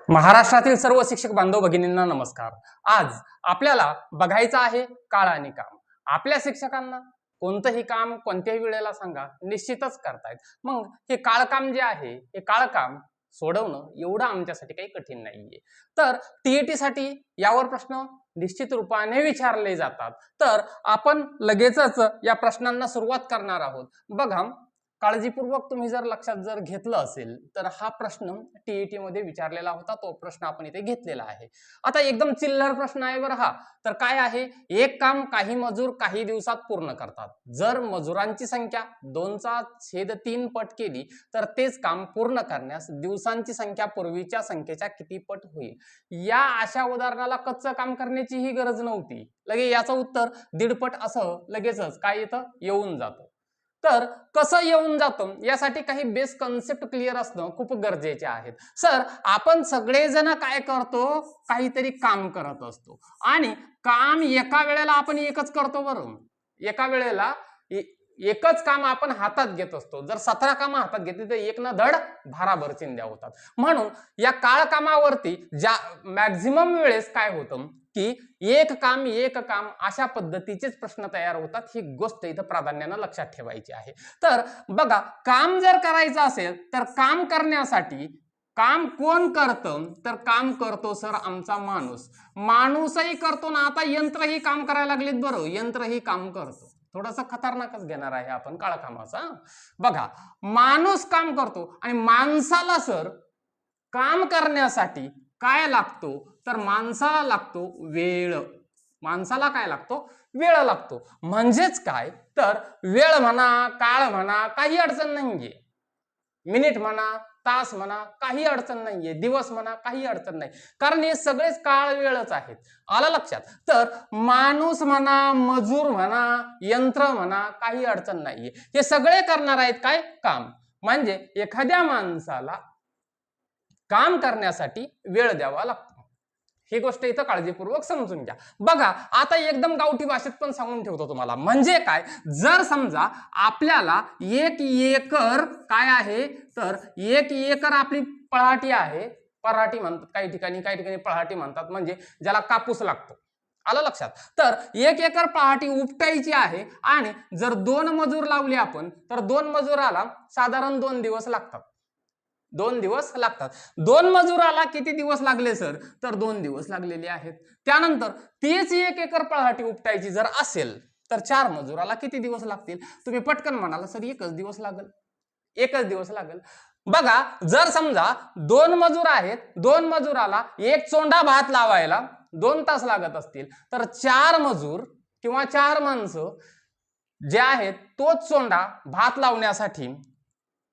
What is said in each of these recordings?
महाराष्ट्रातील सर्व शिक्षक बांधव भगिनींना नमस्कार। आज आपल्याला बघायचं आहे काळ आणि काम। आपल्या शिक्षकांना कोणतंही काम कोणत्याही वेळेला सांगा निश्चितच करतायत। मग हे काळ काम जे आहे हे काळ काम सोडवणं एवढं आमच्यासाठी काही कठीण नाहीये। तर टीईटी साठी यावर प्रश्न निश्चित रूपाने विचारले जातात। तर आपण लगेचच या प्रश्नांना सुरुवात करणार आहोत। बघा, काळजीपूर्वक तुम्ही जर लक्षात जर घेतलं असेल तर हा प्रश्न टीईटी मध्ये विचारलेला होता, तो प्रश्न आपण इथे घेतलेला आहे। आता एकदम चिल्लर प्रश्न आहे बरं हा। तर काय आहे, एक काम काही मजूर काही दिवसात पूर्ण करतात। जर मजुरांची संख्या 2/3 पट केली तर तेच काम पूर्ण करण्यास दिवसांची संख्या पूर्वीच्या संख्येच्या किती पट होईल? या अशा उदाहरणाला कच्चं काम करण्याची ही गरज नव्हती, लगे याचं उत्तर 1.5 पट असं लगेचच काय येतं, येऊन जातं। तर कसं येऊन जातं यासाठी काही बेस कन्सेप्ट क्लिअर असणं खूप गरजेचे आहेत। सर, आपण सगळेजण काय करतो, काहीतरी काम करत असतो आणि काम एका वेळेला आपण एकच करतो। बरं, एका वेळेला एकच काम आपण हातात घेत असतो। जर 17 कामं हातात घेतली तर एक ना धड भाराभर चिंध्या होतात। म्हणून या काळ कामावरती ज्या मॅक्झिमम वेळेस काय होतं की एक काम अशा पद्धतीचेच प्रश्न तयार होतात। ही गोष्ट इथं प्राधान्याने लक्षात ठेवायची आहे। तर बघा, काम जर करायचं असेल तर काम करण्यासाठी काम कोण करतं, तर काम करतो सर आमचा माणूस। माणूसही करतो ना, आता यंत्रही काम करायला लागलेत। बरं, यंत्रही काम करतो। थोडासा खतरनाकच घेणार आहे आपण काळ कामाचा। बघा, माणूस काम करतो आणि माणसाला सर काम करण्यासाठी काय लागतो, तर माणसाला लागतो वेळ। माणसाला काय लागतो, वेळ लागतो। म्हणजेच काय, तर वेळ म्हणा, काळ म्हणा, काही अडचण नाहीये। मिनिट म्हणा, तास म्हणा, काही अडचण नाहीये। दिवस म्हणा, काही अडचण नाही, कारण हे सगळेच काळ वेळच आहेत। आलं लक्षात? तर माणूस म्हणा, मजूर म्हणा, यंत्र म्हणा, काही अडचण नाहीये। हे सगळे करणार आहेत काय, काम। म्हणजे एखाद्या माणसाला काम करण्यासाठी वेळ द्यावा लागतो। ही गोष्ट इथं काळजीपूर्वक समजून घ्या। बघा, आता एकदम गावठी भाषेत पण सांगून ठेवतो तुम्हाला। म्हणजे काय, जर समजा आपल्याला 1 एकर काय आहे, तर 1 एकर आपली पराठी आहे। पराठी म्हणतात काही ठिकाणी पराठी म्हणतात, म्हणजे ज्याला कापूस लागतो। आलं लक्षात? तर 1 एकर पराठी उपटायची आहे आणि जर 2 मजूर लावले आपण तर 2 मजुराला साधारण 2 दिवस लागतात। 2 दिवस लागतात। 2 मजुराला किती दिवस लागले सर, तर 2 दिवस लागलेले आहेत। त्यानंतर तीच 1 एकर पराठी उपटायची जर असेल तर 4 मजुराला किती दिवस लागतील? तुम्ही पटकन म्हणाला सर एकच दिवस लागेल, एकच दिवस लागेल। बघा, जर समजा 2 मजूर आहेत, 2 मजुराला एक चोंडा भात लावायला 2 तास लागत असतील, तर 4 मजूर किंवा 4 माणसं जे आहेत तोच चोंडा भात लावण्यासाठी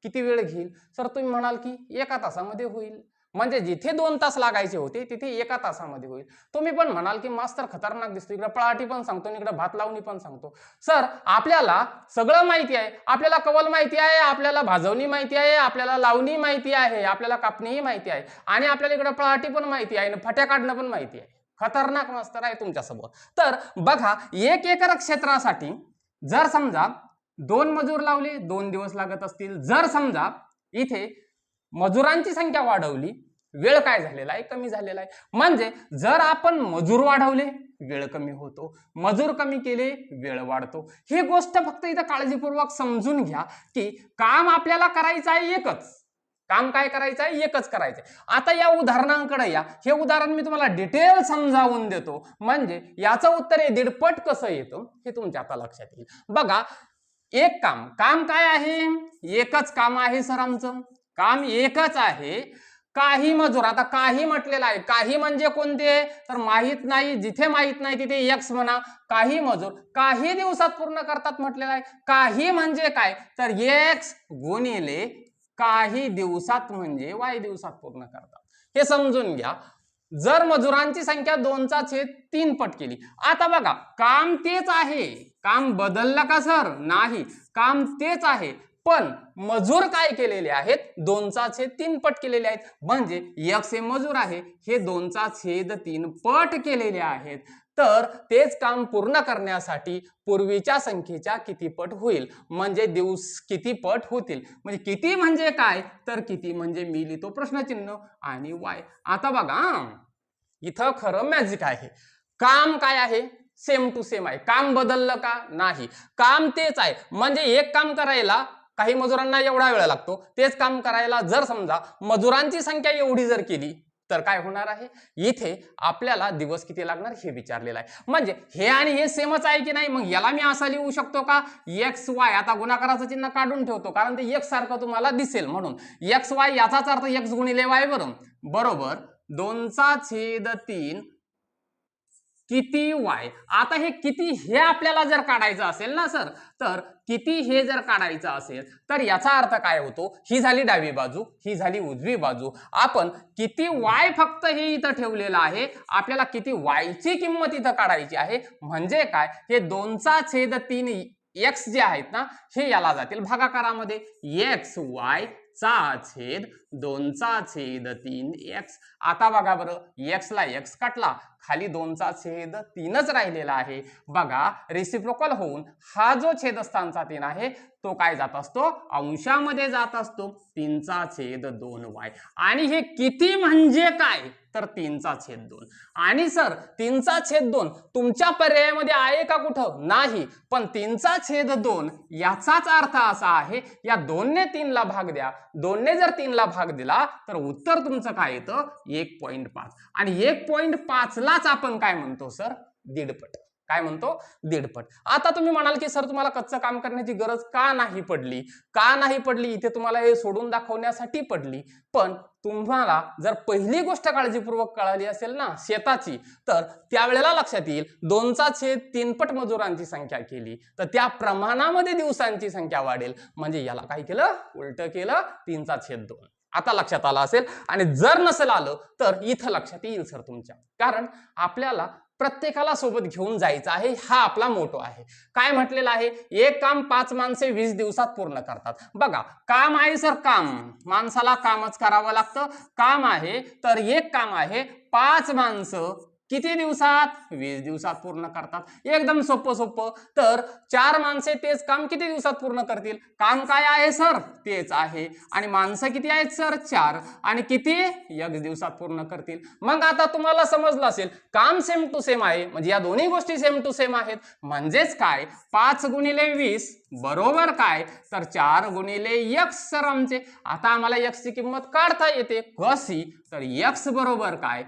किती वेळ घेईल? सर तुम्ही म्हणाल की 1 तासामध्ये होईल। म्हणजे जिथे 2 तास लागायचे होते तिथे 1 तासामध्ये होईल। तुम्ही पण म्हणाल की मास्तर खतरनाक दिसतो, इकडे पळाटी पण सांगतो, इकडे भात लावणी पण सांगतो। सर, आपल्याला सगळं माहिती आहे। आपल्याला कवल माहिती आहे, आपल्याला भाजवणी माहिती आहे, आपल्याला लावणी माहिती आहे, आपल्याला कापणीही माहिती आहे आणि आपल्याला इकडे पळाटी पण माहिती आहे आणि फट्या काढणं पण माहिती आहे। खतरनाक मास्तर आहे तुमच्यासमोर। तर बघा, 1 एकर क्षेत्रासाठी जर समजा 2 मजूर लावले 2 दिवस लागत असतील। जर समजा इथे मजुरांची संख्या वाढवली, वेळ काय झालेला आहे, कमी झालेला आहे। म्हणजे जर आपण मजूर वाढवले वेळ कमी होतो, मजूर कमी केले वेळ वाढतो। ही गोष्ट फक्त इथं काळजीपूर्वक समजून घ्या की काम आपल्याला करायचं आहे एकच, काम काय करायचं आहे, एकच करायचंय। आता या उदाहरणांकडे या। हे उदाहरण मी तुम्हाला डिटेल समजावून देतो, म्हणजे याचं उत्तर 1.5 पट कसं येतं हे तुमच्या आता लक्षात येईल। बघा, एक काम काय आहे, एकच काम आहे सर आमचं, काम एकच आहे। काही मजूर, आता काही म्हटलेलं आहे, काही म्हणजे कोणते, तर माहित नाही, जिथे माहित नाही तिथे एक्स म्हणा। काही मजूर काही दिवसात पूर्ण करतात म्हटलेलं आहे। काही म्हणजे काय, तर एक्स गुणिले काही दिवसात म्हणजे वाय दिवसात पूर्ण करतात। हे समजून घ्या। जर मजुरांची संख्या 2/3 पट केली, आता बघा काम तेच आहे, काम बदललं का सर, नाही, काम तेच आहे, पण मजूर काय केलेले आहेत, 2/3 पट केलेले आहेत. म्हणजे x हे मजूर आहे, हे 2/3 पट केलेले आहेत. तर तेच काम पूर्ण करण्यासाठी पूर्वीच्या संख्येच्या किती पट होईल, म्हणजे दिवस किती पट होतील. म्हणजे किती म्हणजे काय, तर किती म्हणजे मी लिहितो प्रश्नचिन्ह आणि y. आता बघा इथं खरं मॅजिक आहे. काम काय आहे, सेम टू सेम आहे. काम बदललं का, नाही. काम तेच आहे. म्हणजे एक काम करायला काही मजुरांना एवढा वेळ लागतो, तेच काम करायला जर समजा मजुरांची संख्या एवढी जर केली तर काय होणार आहे, इथे आपल्याला दिवस किती लागणार हे विचारलेलं आहे. म्हणजे हे आणि हे सेमच आहे की नाही, मग याला मी असा लिहू शकतो का, एक्स वाय. आता गुणाकाराचं चिन्ह काढून ठेवतो कारण ते एक्स सारखं तुम्हाला दिसेल म्हणून. एक्स वाय याचाच अर्थ एक्स गुणिले वाय बरोबर 2/3 किती वाय. आता हे किती हे आपल्याला जर काढायचं असेल ना सर, तर किती हे जर काढायचं असेल तर याचा अर्थ काय होतो, ही झाली डावी बाजू, ही झाली उजवी बाजू. आपण किती वाय फक्त हे इथं ठेवलेलं आहे, आपल्याला किती वायची किंमत इथं काढायची आहे. म्हणजे काय, हे 2/3 एक्स जे आहेत ना, हे याला जातील भागाकारामध्ये. एक्स वाय चा छेद 2/3 एक्स. आता बघा बरं, एक्स ला एक्स काटला, खाली 2/3च राहिलेला आहे. बघा रेसिप्रोकल होऊन हा जो छेदस्थानचा 3 आहे तो काय जात असतो, अंशामध्ये जात असतो. 3/2 वाय. आणि हे किती म्हणजे काय, तर 3/2. आणि सर 3/2 तुमच्या पर्यायामध्ये आहे का कुठं, नाही. पण 3/2 याचाच अर्थ असा आहे, या 2 ने 3 ला भाग द्या. 2 ने जर 3 ला भाग दिला तर उत्तर तुमचं काय येतं, 1.5. आणि 1.5 लाच आपण काय म्हणतो सर, दीडपट. काय म्हणतो, दीडपट. आता तुम्ही म्हणाल की सर तुम्हाला कच्चं काम करण्याची गरज का नाही पडली, का नाही पडली, इथे तुम्हाला हे सोडून दाखवण्यासाठी पडली. पण तुम्हाला जर पहिली गोष्ट काळजीपूर्वक कळाली असेल ना शेताची, तर त्यावेळेला लक्षात येईल 2/3 पट मजुरांची संख्या केली तर त्या प्रमाणामध्ये दिवसांची संख्या वाढेल. म्हणजे याला काय केलं, उलट केलं, 3/2. आता लक्षात आलं असेल. आणि जर नसेल आलं तर इथं लक्षात येईल सर तुमच्या, कारण आपल्याला प्रत्येकाला सोबत घेऊन जायचं आहे, हा आपला मोटो आहे. काय म्हटलेलं आहे, एक काम 5 माणसे 20 दिवसात पूर्ण करतात. बघा काम आहे सर, काम माणसाला कामच करावं लागतं. काम आहे तर एक काम आहे, 5 माणसं किती दिवसात, 20 दिवसात पूर्ण करतात. एकदम सोपं सोपं. तर 4 माणसे तेच काम किती दिवसात पूर्ण करतील, काम काय आहे सर, तेच आहे. आणि माणसं किती आहेत सर, 4. आणि किती, 1 दिवसात पूर्ण करतील. मग आता तुम्हाला समजलं असेल, काम सेम टू सेम आहे, म्हणजे या दोन्ही गोष्टी सेम टू सेम आहेत. म्हणजेच काय, 5 गुणिले 20 बरोबर काय, तर 4 गुणिले x सर आमचे. आता आम्हाला x ची किंमत काढता येते, कशी, तर x बरोबर काय,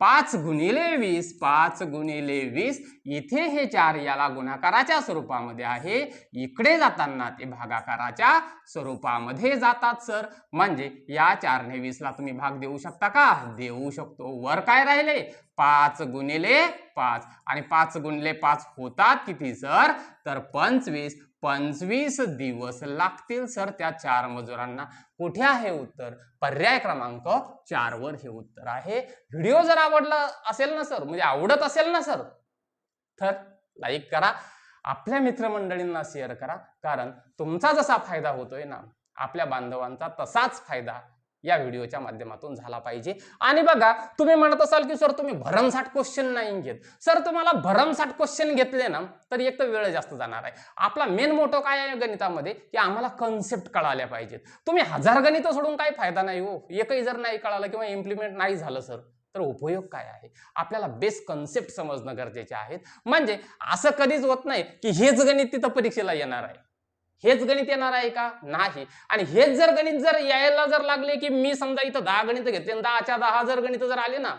5 गुणिले 20, 5 गुणिले 20. इथे हे 4 याला गुणाकाराच्या स्वरूपामध्ये आहे, इकडे जाताना ते भागाकाराच्या स्वरूपामध्ये जातात सर. म्हणजे या 4 ने 20 ला तुम्ही भाग देऊ शकता का, देऊ शकतो. वर काय राहिले, 5 गुणिले 5. आणि 5 गुणिले 5 होतात किती सर, तर 25. 25 दिवस लागतील सर त्या 4 मजुरांना. कुठे आहे उत्तर, पर्याय क्रमांक 4 वर हे उत्तर आहे. व्हिडिओ जर आवडला असेल ना सर, म्हणजे आवडत असेल ना सर, तर लाईक करा, आपल्या मित्रमंडळींना शेअर करा. कारण तुमचा जसा फायदा होतोय ना, आपल्या बांधवांचा तसाच फायदा या व्हिडिओच्या माध्यमातून झाला पाहिजे. आणि बघा तुम्ही म्हणत असाल की सर तुम्ही भरमसाठ क्वेश्चन नाही घेत. सर तुम्हाला भरमसाठ क्वेश्चन घेतले ना तर एक तर वेळ जास्त जाणार आहे. आपला मेन मोटो काय आहे गणितामध्ये, की आम्हाला कन्सेप्ट कळाल्या पाहिजेत. तुम्ही 1000 गणित सोडून काही फायदा नाही हो. एकही जर नाही कळालं किंवा इम्प्लिमेंट नाही झालं सर, तर उपयोग काय आहे. आपल्याला बेस कन्सेप्ट समजणं गरजेचे आहेत. म्हणजे असं कधीच होत नाही की हेच गणित तिथं परीक्षेला येणार आहे, हेच गणित येणार आहे का, नाही. आणि हेच जर गणित जर यायला जर लागले, की मी समजा इथं 10 गणित घेतले, 10च्या 10 जर गणित जर आले ना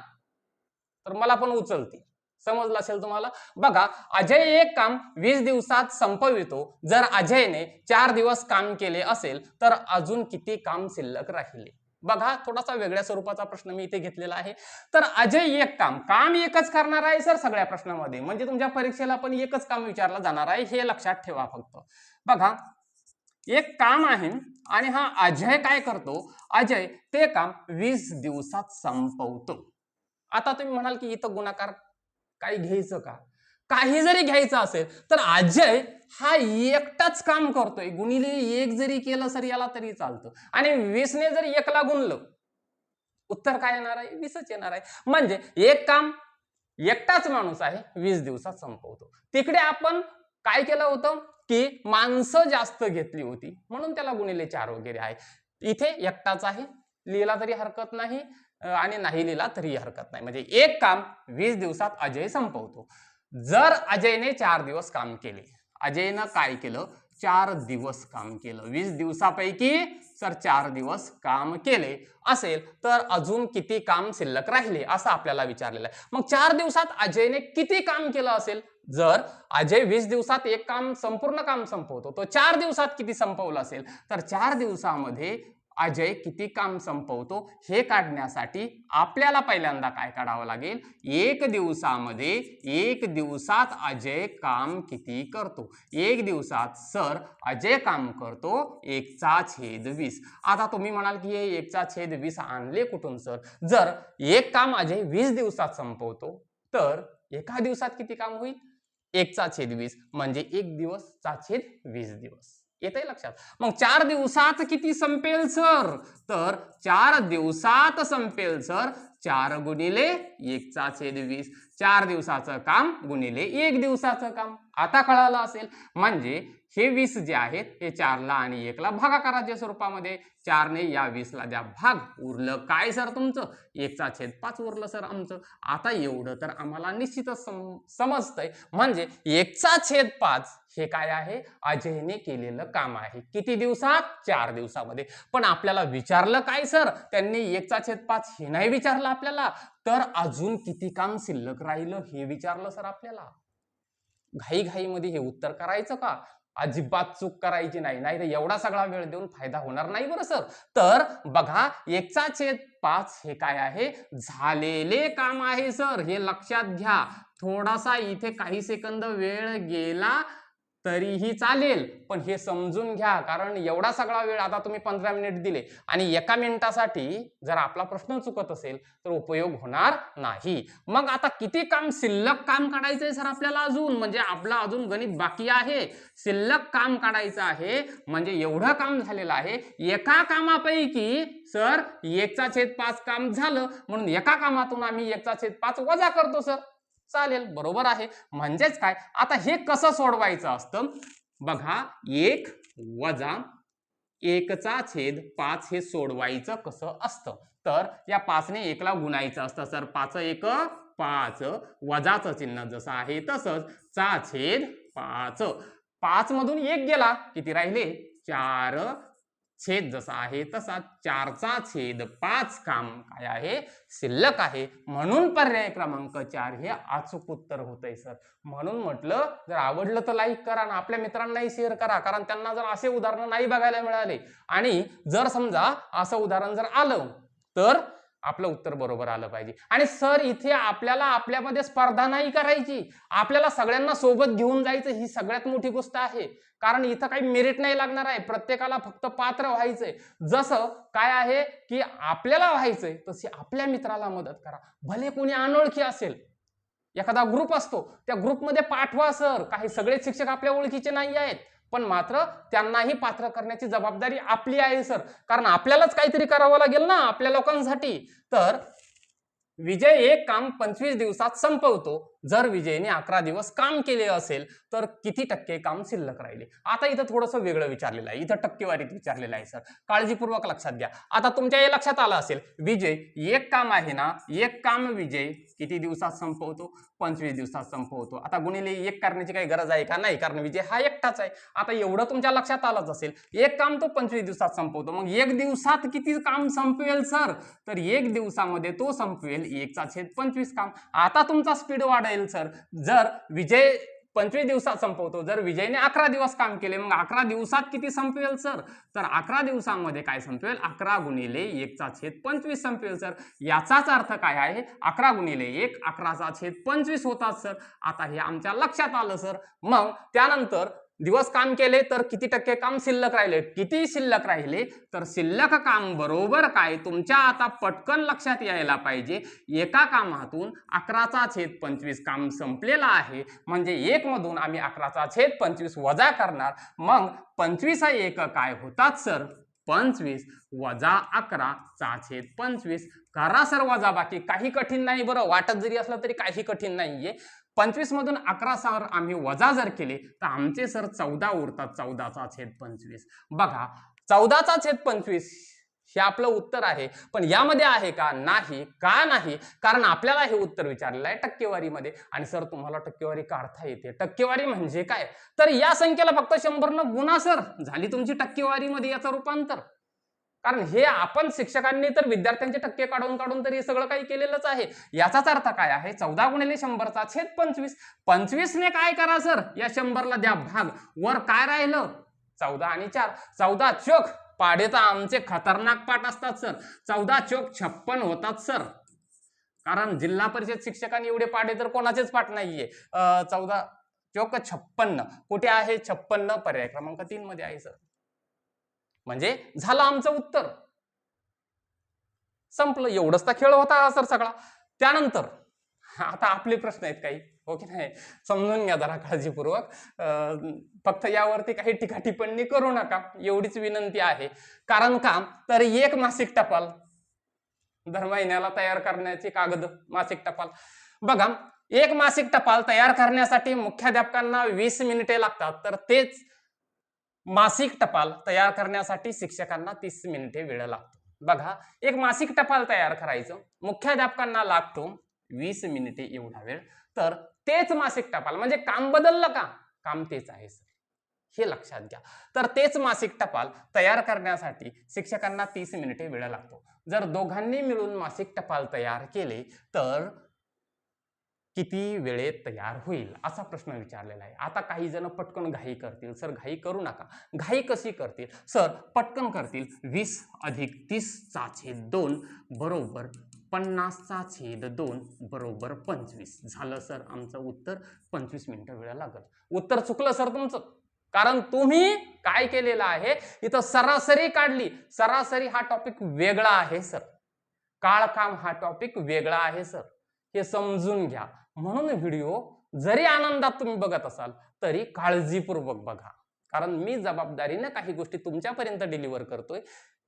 तर मला पण उचलते. समजलं असेल तुम्हाला. बघा अजय एक काम 20 दिवसात संपवितो. जर अजयने 4 दिवस काम केले असेल तर अजून किती काम शिल्लक राहिले. बघा थोडासा वेगळ्या स्वरूपाचा प्रश्न मी इथे घेतलेला आहे. तर अजय एक काम एकच करणार आहे सर सगळ्या प्रश्नामध्ये. म्हणजे तुमच्या परीक्षेला पण एकच काम विचारलं जाणार आहे, हे लक्षात ठेवा फक्त. बघा एक काम आहे आणि हा अजय काय करतो, अजय ते काम 20 दिवसात संपवतो. आता तुम्ही म्हणाल की इथं गुणाकार काही घ्यायचं का, काही जरी घ्यायचं असेल तर अजय हा एकटाच काम करतोय, गुणिले 1 जरी केलं सर याला तरी चालतं, आणि 20 ने जर 1 ला गुणलं उत्तर काय येणार आहे? 20च येणार आहे. म्हणजे एक काम एकटाच माणूस आहे 20 दिवसात संपवतो. तिकडे आपण काय केलं होतं की माणसं जास्त घेतली होती म्हणून त्याला गुणिले 4 वगैरे आहे. इथे एकटाच आहे, लिहिला तरी हरकत नाही आणि नाही लिहिला तरी हरकत नाही. म्हणजे एक काम 20 दिवसात अजय संपवतो. जर अजयने 4 दिवस काम केले, अजयनं काय केलं? 4 दिवस काम केलं. 20 दिवसापैकी सर 4 दिवस काम केले असेल तर अजून किती काम शिल्लक राहिले असं आपल्याला विचारलेलं आहे. मग 4 दिवसात अजयने किती काम केलं असेल? जर अजय 20 दिवसात एक काम संपूर्ण काम संपवतो तो 4 दिवसात किती संपवलं असेल? तर 4 दिवसामध्ये अजय किती काम संपवतो हे काढण्यासाठी आपल्याला पहिल्यांदा काय काढावं लागेल? एक दिवसात अजय काम किती करतो? एक दिवसात सर अजय काम करतो 1/20. आता तुम्ही म्हणाल की हे 1/20 आणले कुठून सर? जर एक काम अजय 20 दिवसात संपवतो तर एका दिवसात किती काम होईल? 1/20 म्हणजे 1 दिवस/20 दिवस. येतंय लक्षात? मग 4 दिवसात किती संपेल सर? तर 4 दिवसात संपेल सर 4 गुणिले 1/20. 4 दिवसाचं काम गुणिले 1 दिवसाचं काम. आता कळालं असेल. म्हणजे हे 20 जे आहेत हे 4 ला आणि 1 ला भागाकाराच्या स्वरूपामध्ये, 4 ने या 20 ला द्या भाग, उरलं काय सर तुमचं? 1/5 उरलं सर आमचं. आता एवढं तर आम्हाला निश्चितच समजतंय. म्हणजे 1/5 हे काय आहे? अजयने केलेलं काम आहे. किती दिवसात? 4 दिवसामध्ये. पण आपल्याला विचारलं काय सर? त्यांनी 1/5 हे नाही विचारलं आपल्याला, तर अजून किती काम शिल्लक राहिलं हे विचारलं सर आपल्याला. घाईघाईमध्ये हे उत्तर करायचं का? अजिबात चूक करायची नाही, नाही तर एवढा सगळा वेळ देऊन फायदा होणार नाही बरं सर. तर बघा 1/5 हे काय आहे? झालेले काम आहे सर, हे लक्षात घ्या. थोडासा इथे काही सेकंद वेळ गेला तरीही चालेल, पण हे समजून घ्या, कारण एवढा सगळा वेळ आता तुम्ही 15 मिनिट दिले आणि 1 मिनिटासाठी जर आपला प्रश्न चुकत असेल तर उपयोग होणार नाही. मग आता किती काम शिल्लक काम काढायचंय सर आपल्याला अजून? म्हणजे आपला अजून गणित बाकी आहे, शिल्लक काम काढायचं आहे. म्हणजे एवढं काम झालेलं आहे, एका कामापैकी सर 1/5 काम झालं म्हणून एका कामातून आम्ही 1/5 वजा करतो सर. चालेल, बरोबर आहे. म्हणजेच काय? आता हे कसं सोडवायचं असतं? बघा 1 वजा 1/5 हे सोडवायचं कसं असतं? तर या 5 ने 1 ला गुणायचं असतं सर. 5 × 5, वजाचं चिन्ह जसं आहे तसंच 5/5. 5 मधून 1 गेला, किती राहिले? 4. छेद जसा आहे तसा 4/5 काम काय आहे? शिल्लक आहे. म्हणून पर्याय क्रमांक 4 हे अचूक उत्तर होतंय सर. म्हणून म्हटलं जर आवडलं तर लाईक करा आणि आपल्या मित्रांनाही शेअर करा, कारण त्यांना जर असे उदाहरण नाही बघायला मिळाले आणि जर समजा असं उदाहरण जर आलं तर आपलं उत्तर बरोबर आलं पाहिजे. आणि सर इथे आपल्याला आपल्यामध्ये स्पर्धा नाही करायची, आपल्याला सगळ्यांना सोबत घेऊन जायचं, ही सगळ्यात मोठी गोष्ट आहे. कारण इथं काही मेरिट नाही लागणार आहे, प्रत्येकाला फक्त पात्र व्हायचंय. जसं काय आहे की आपल्याला व्हायचंय तशी आपल्या मित्राला मदत करा. भले कोणी अनोळखी असेल, एखादा ग्रुप असतो त्या ग्रुपमध्ये पाठवा सर. काही सगळे शिक्षक आपल्या ओळखीचे नाही आहेत, पण मात्र त्यांनाही पात्र करण्याची जबाबदारी आपली आहे सर, कारण आपल्यालाच काहीतरी करावं लागेल ना आपल्या लोकांसाठी. तर विजय एक काम 25 दिवसात संपवतो. जर विजयने 11 दिवस काम केले असेल तर किती टक्के काम शिल्लक राहिले? आता इथं थोडंसं वेगळं विचारलेलं आहे, इथं टक्केवारीत विचारलेलं आहे सर. काळजीपूर्वक लक्षात घ्या. आता तुमच्या हे लक्षात आलं असेल, विजय एक काम आहे ना, एक काम विजय किती दिवसात संपवतो? 25 दिवसात संपवतो. आता गुणिले 1 करण्याची काही गरज आहे का? नाही, कारण विजय हा एकटाच आहे. आता एवढं तुमच्या लक्षात आलंच असेल, एक काम तो 25 दिवसात संपवतो. मग 1 दिवसात किती काम संपवेल सर? तर 1 दिवसामध्ये तो संपवेल 1/25 काम. आता तुमचा स्पीड वाढेल सर. जर विजय 25 दिवसात संपवतो, जर विजयने 11 दिवस काम केले, मग 11 दिवसात किती संपवेल सर? तर 11 दिवसांमध्ये काय संपवेल? 11 गुणिले 1/25 संपवेल सर. याचाच अर्थ काय आहे? 11 गुणिले 1 11/25 होतात सर. आता हे आमच्या लक्षात आलं सर. मग त्यानंतर दिवस काम केले तर किती टक्के काम शिल्लक राहिले, किती शिल्लक राहिले तर शिल्लक काम बरोबर काय तुमच्या आता पटकन लक्षात यायला पाहिजे, एका कामातून 11/25 काम संपलेलं आहे म्हणजे 1 मधून आम्ही 11/25 वजा करणार, मग 25 हा एक काय होतात सर 25 वजा 11/25 करा सर वजा, बाकी काही कठीण नाही बरं, वाटत जरी असलं तरी काही कठीण नाहीये. 25 मधून 11 सर आम्ही वजा जर केले तर आमचे सर 14 उरतात, 14/25 बघा 14/25 हे आपलं उत्तर आहे. पण यामध्ये आहे का नाही, का नाही, कारण आपल्याला हे उत्तर विचारलेलं आहे टक्केवारीमध्ये आणि सर तुम्हाला टक्केवारी काढता येते. टक्केवारी म्हणजे काय तर या संख्येला फक्त 100 न गुणा सर, झाली तुमची टक्केवारीमध्ये याचं रूपांतर. कारण हे आपण शिक्षकांनी तर विद्यार्थ्यांचे टक्के काढून काढून तर हे सगळं काही केलेलंच आहे. याचाच अर्थ काय आहे 14 गुणिले 100/25 25 ने काय करा सर या 100ला द्या भाग, वर काय राहिलं 14 आणि 4 14 चोक पाढे तर आमचे खतरनाक पाठ असतात सर, 14 चोक 56 होतात सर. कारण जिल्हा परिषद शिक्षकांनी एवढे पाढे तर कोणाचेच पाठ नाहीये. 14 चोक 56 कुठे आहे 56 पर्याय क्रमांक 3 मध्ये आहे सर. म्हणजे झालं आमचं उत्तर, संपलं. एवढंच तर खेळ होता सर सगळा. त्यानंतर आता आपले प्रश्न आहेत काही, हो की नाही, समजून घ्या जरा काळजीपूर्वक. फक्त यावरती काही टीका टिप्पणी करू नका एवढीच विनंती आहे. कारण का तर एक मासिक टपाल दर महिन्याला तयार करण्याची कागद मासिक टपाल बघा, एक मासिक टपाल तयार करण्यासाठी मुख्याध्यापकांना 20 मिनिटे लागतात, तर तेच मासिक टपाल तयार करण्यासाठी शिक्षकांना 30 मिनिटे वेळ लागतो. बघा एक मासिक टपाल तयार करायचं मुख्याध्यापकांना लागतो 20 मिनिटे एवढा वेळ, तर तेच मासिक टपाल म्हणजे काम बदललं का, काम तेच आहे सर, हे लक्षात घ्या. तर तेच मासिक टपाल तयार करण्यासाठी शिक्षकांना 30 मिनिटे वेळ लागतो. जर दोघांनी मिळून मासिक टपाल तयार केले तर किती वेळेत तयार होईल असा प्रश्न विचारलेला आहे. आता काही जण पटकन घाई करतील, सर घाई करू नका. घाई कशी करतील सर, पटकन करतील 20 अधिक 30/2 बरोबर 50/2 बरोबर 25 झालं सर आमचं उत्तर. 25 मिनिटं वेळ लागल. उत्तर चुकलं सर तुमचं, कारण तुम्ही काय केलेलं आहे इथं सरासरी काढली. सरासरी हा टॉपिक वेगळा आहे सर, काळकाम हा टॉपिक वेगळा आहे सर, हे समजून घ्या. म्हणून व्हिडिओ जरी आनंदात तुम्ही बघत असाल तरी काळजीपूर्वक बघा, कारण मी जबाबदारीने काही गोष्टी तुमच्यापर्यंत डिलिव्हर करतोय.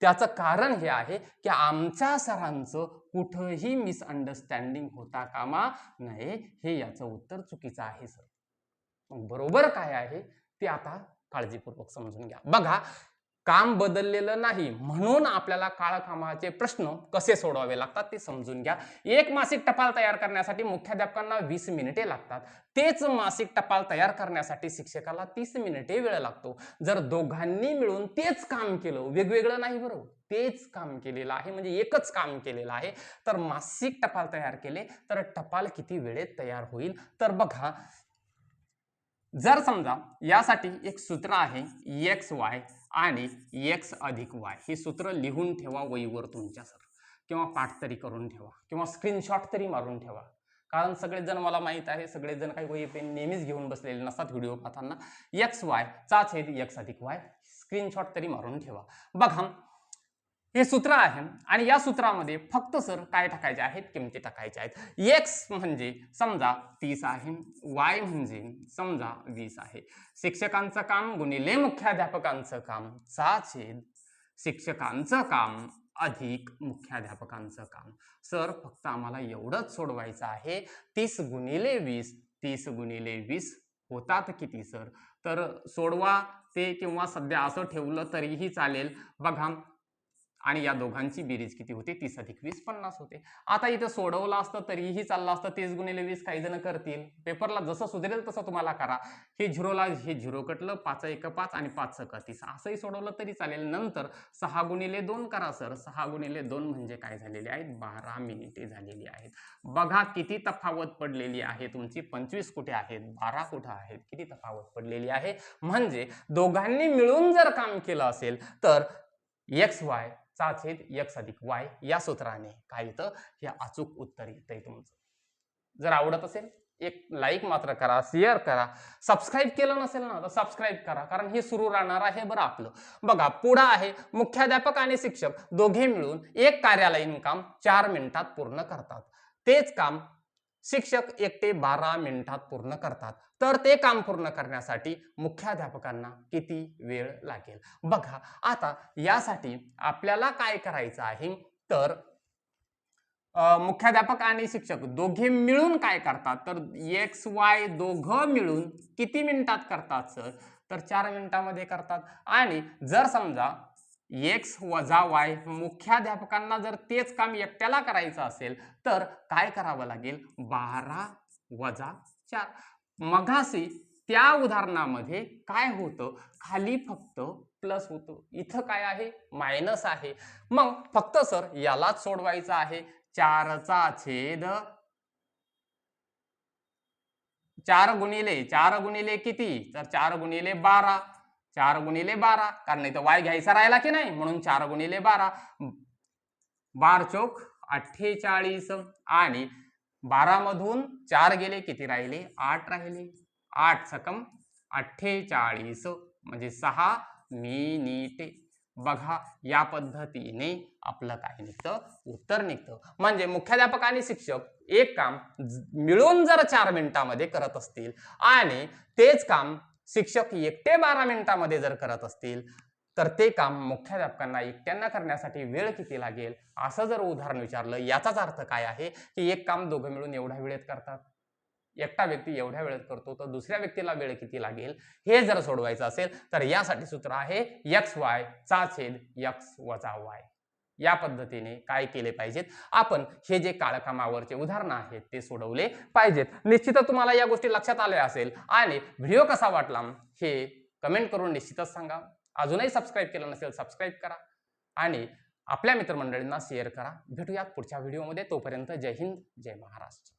त्याचं कारण हे आहे की आमच्या सरांचं कुठंही मिसअंडरस्टँडिंग होता कामा नये, हे याचं उत्तर चुकीचं आहे सर. बरोबर काय आहे ते आता काळजीपूर्वक समजून घ्या. बघा काम बदललेलं नाही म्हणून आपल्याला काळकामाचे प्रश्न कसे सोडवावे लागतात ते समजून घ्या. एक मासिक टपाल तयार करण्यासाठी मुख्याध्यापकांना 20 मिनिटे लागतात, तेच मासिक टपाल तयार करण्यासाठी शिक्षकाला 30 मिनिटे वेळ लागतो. जर दोघांनी मिळून तेच काम केलं, वेगवेगळं नाही बरोबर, तेच काम केलेलं आहे म्हणजे एकच काम केलेलं आहे, तर मासिक टपाल तयार केले तर टपाल किती वेळेत तयार होईल. तर बघा जर समजा यासाठी एक सूत्र आहे XY आणि X अधिक Y, हे सूत्र लिहून ठेवा वहीवर तुमच्या सर, किंवा पाठ तरी करून ठेवा किंवा स्क्रीनशॉट तरी मारून ठेवा. कारण सगळेजण मला माहित आहे सगळेजण काही वही पेन नेहमीच घेऊन बसलेले नसतात व्हिडिओ पाहताना. XY चा छेद X अधिक Y स्क्रीनशॉट तरी मारून ठेवा. बघा हे सूत्र आहे आणि या सूत्रामध्ये फक्त सर काय टाकायचे आहेत, किमती टाकायच्या आहेत. X म्हणजे समजा 30 आहे, Y म्हणजे समजा 20 आहे. शिक्षकांचं काम गुणिले मुख्याध्यापकांचं काम चा छेद शिक्षकांचं काम अधिक मुख्याध्यापकांचं काम. सर फक्त आम्हाला एवढंच सोडवायचं आहे. 30 गुणिले 20 30 गुणिले 20 होतात किती सर, तर सोडवा ते किंवा सध्या असं ठेवलं तरीही चालेल. बघा आणि या दोघांची बेरीज किती होते, 30 अधिक 20 50 होते. आता इथं सोडवलं असतं तरीही चाललं असतं. 30 गुणिले 20 काही जण करतील, पेपरला जसं सुधरेल तसं तुम्हाला करा. हे झिरोला हे झिरो कटलं, 5 1 5 आणि 5 6 30 असंही सोडवलं तरी चालेल. नंतर 6 गुणिले 2 करा सर, 6 गुणिले 2 म्हणजे काय झालेले आहेत 12 मिनिटे झालेली आहेत. बघा किती तफावत पडलेली आहे तुमची, 25 कुठे आहेत 12 कुठे आहेत, किती तफावत पडलेली आहे. म्हणजे दोघांनी मिळून जर काम केलं असेल तर XY चा छेद X अधिक Y या सूत्राने काय येतं, हे अचूक उत्तर येतंय तुमचं. जर आवडत असेल एक लाईक मात्र करा, शेअर करा. सबस्क्राईब केलं नसेल ना तर सबस्क्राईब करा, कारण हे सुरू राहणार आहे बरं आपलं. बघा पुढं आहे, मुख्याध्यापक आणि शिक्षक दोघे मिळून एक कार्यालयीन काम 4 मिनिटात पूर्ण करतात. तेच काम शिक्षक एकटे 12 मिनिटात पूर्ण करतात. तर ते काम पूर्ण करण्यासाठी मुख्याध्यापकांना किती वेळ लागेल? बघा आता यासाठी आपल्याला काय करायचं आहे, तर मुख्याध्यापक आणि शिक्षक दोघे मिळून काय करतात, तर एक्स वाय दोघं मिळून किती मिनिटात करतात सर, तर 4 मिनिटामध्ये करतात. आणि जर समजा एक्स वजा वाय मुख्याध्यापकांना जर तेच काम एकट्याला करायचं असेल तर काय करावं लागेल, 12 वजा 4. मगाशी त्या उदाहरणामध्ये काय होतं, खाली फक्त प्लस होतं, इथं काय आहे, मायनस आहे. मग फक्त सर यालाच सोडवायचं आहे. 4 गुणिले किती, तर 4 गुणिले 12. 4 गुणिले 12, कारण इथं वाय घ्यायचा राहिला की नाही, म्हणून 4 गुणिले 12. 12 चौक 48 आणि 12 मधून 4 गेले, किती राहिले, 8 राहिले. 8 सकम 48 म्हणजे 6 मिनिटे. बघा या पद्धतीने आपलं काय निघतं, उत्तर निघतं. म्हणजे मुख्याध्यापक आणि शिक्षक एक काम मिळून जर 4 मिनिटामध्ये करत असतील आणि तेच काम शिक्षक एकटे 12 मिनिटामध्ये जर करत असतील तर ते काम मुख्याध्यापकांना एकट्यांना करण्यासाठी वेळ किती लागेल, असं जर उदाहरण विचारलं, याचाच अर्थ काय आहे की एक काम दोघं मिळून एवढ्या वेळेत करतात, एकटा व्यक्ती एवढ्या वेळेत करतो, तर दुसऱ्या व्यक्तीला वेळ किती लागेल हे जर सोडवायचं असेल तर यासाठी सूत्र आहे एक्स वाय चा छेद एक्स वजा वाय. या पद्धतीने काय केले पाहिजेत, आपण हे जे काळकामावरचे उदाहरणं आहेत ते सोडवले पाहिजेत. निश्चितच तुम्हाला या गोष्टी लक्षात आल्या असेल आणि व्हिडिओ कसा वाटला हे कमेंट करून निश्चितच सांगा. अजूनही सबस्क्राईब केलं नसेल सबस्क्राईब करा आणि आपल्या मित्रमंडळींना शेअर करा. भेटूयात पुढच्या व्हिडिओमध्ये. तोपर्यंत जय हिंद, जय महाराष्ट्र.